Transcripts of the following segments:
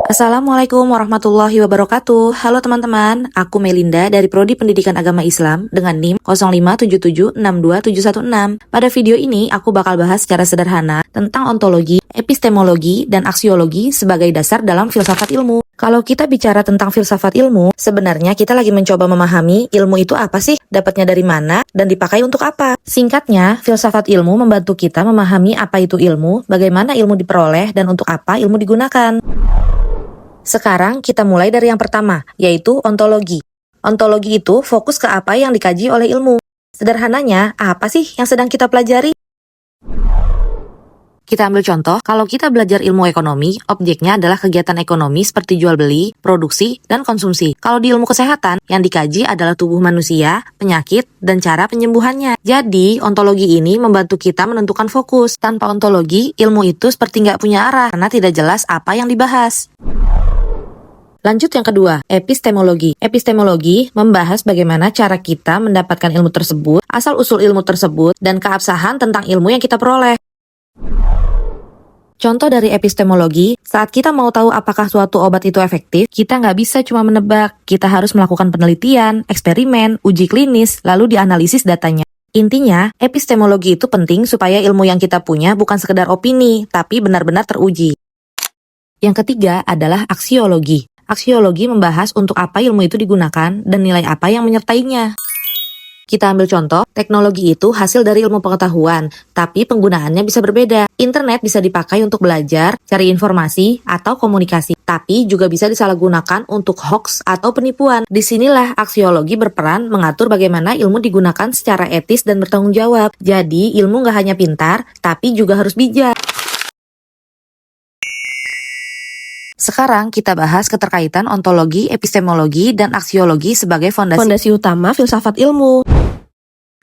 Assalamualaikum warahmatullahi wabarakatuh. Halo teman-teman, aku Melinda dari Prodi Pendidikan Agama Islam dengan NIM 057762716. Pada video ini aku bakal bahas secara sederhana tentang ontologi, epistemologi, dan aksiologi sebagai dasar dalam filsafat ilmu. Kalau kita bicara tentang filsafat ilmu, sebenarnya kita lagi mencoba memahami ilmu itu apa sih, dapatnya dari mana, dan dipakai untuk apa. Singkatnya, filsafat ilmu membantu kita memahami apa itu ilmu, bagaimana ilmu diperoleh, dan untuk apa ilmu digunakan. Sekarang kita mulai dari yang pertama, yaitu ontologi. Ontologi itu fokus ke apa yang dikaji oleh ilmu. Sederhananya, apa sih yang sedang kita pelajari? Kita ambil contoh, kalau kita belajar ilmu ekonomi, objeknya adalah kegiatan ekonomi seperti jual beli, produksi, dan konsumsi. Kalau di ilmu kesehatan, yang dikaji adalah tubuh manusia, penyakit, dan cara penyembuhannya. Jadi, ontologi ini membantu kita menentukan fokus. Tanpa ontologi, ilmu itu seperti nggak punya arah, karena tidak jelas apa yang dibahas. Lanjut yang kedua, epistemologi. Epistemologi membahas bagaimana cara kita mendapatkan ilmu tersebut, asal-usul ilmu tersebut, dan keabsahan tentang ilmu yang kita peroleh. Contoh dari epistemologi, saat kita mau tahu apakah suatu obat itu efektif, kita nggak bisa cuma menebak. Kita harus melakukan penelitian, eksperimen, uji klinis, lalu dianalisis datanya. Intinya, epistemologi itu penting supaya ilmu yang kita punya bukan sekedar opini, tapi benar-benar teruji. Yang ketiga adalah aksiologi. Aksiologi membahas untuk apa ilmu itu digunakan dan nilai apa yang menyertainya. Kita ambil contoh, teknologi itu hasil dari ilmu pengetahuan, tapi penggunaannya bisa berbeda. Internet bisa dipakai untuk belajar, cari informasi, atau komunikasi, tapi juga bisa disalahgunakan untuk hoax atau penipuan. Disinilah aksiologi berperan mengatur bagaimana ilmu digunakan secara etis dan bertanggung jawab. Jadi, ilmu nggak hanya pintar, tapi juga harus bijak. Sekarang kita bahas keterkaitan ontologi, epistemologi, dan aksiologi sebagai fondasi utama filsafat ilmu.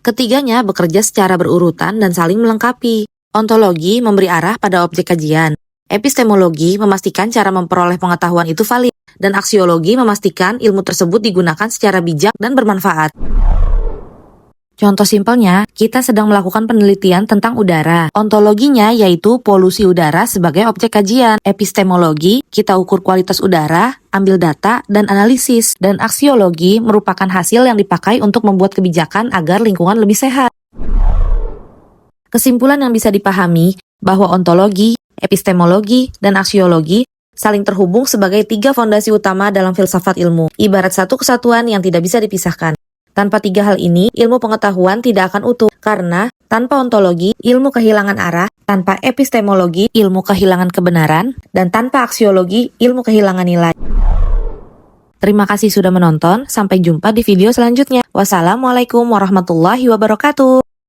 Ketiganya bekerja secara berurutan dan saling melengkapi. Ontologi memberi arah pada objek kajian. Epistemologi memastikan cara memperoleh pengetahuan itu valid. Dan aksiologi memastikan ilmu tersebut digunakan secara bijak dan bermanfaat. Contoh simpelnya, kita sedang melakukan penelitian tentang udara. Ontologinya yaitu polusi udara sebagai objek kajian. Epistemologi, kita ukur kualitas udara, ambil data, dan analisis. Dan aksiologi merupakan hasil yang dipakai untuk membuat kebijakan agar lingkungan lebih sehat. Kesimpulan yang bisa dipahami bahwa ontologi, epistemologi, dan aksiologi saling terhubung sebagai tiga fondasi utama dalam filsafat ilmu. Ibarat satu kesatuan yang tidak bisa dipisahkan. Tanpa tiga hal ini, ilmu pengetahuan tidak akan utuh. Karena tanpa ontologi, ilmu kehilangan arah, tanpa epistemologi, ilmu kehilangan kebenaran, dan tanpa aksiologi, ilmu kehilangan nilai. Terima kasih sudah menonton, sampai jumpa di video selanjutnya. Wassalamualaikum warahmatullahi wabarakatuh.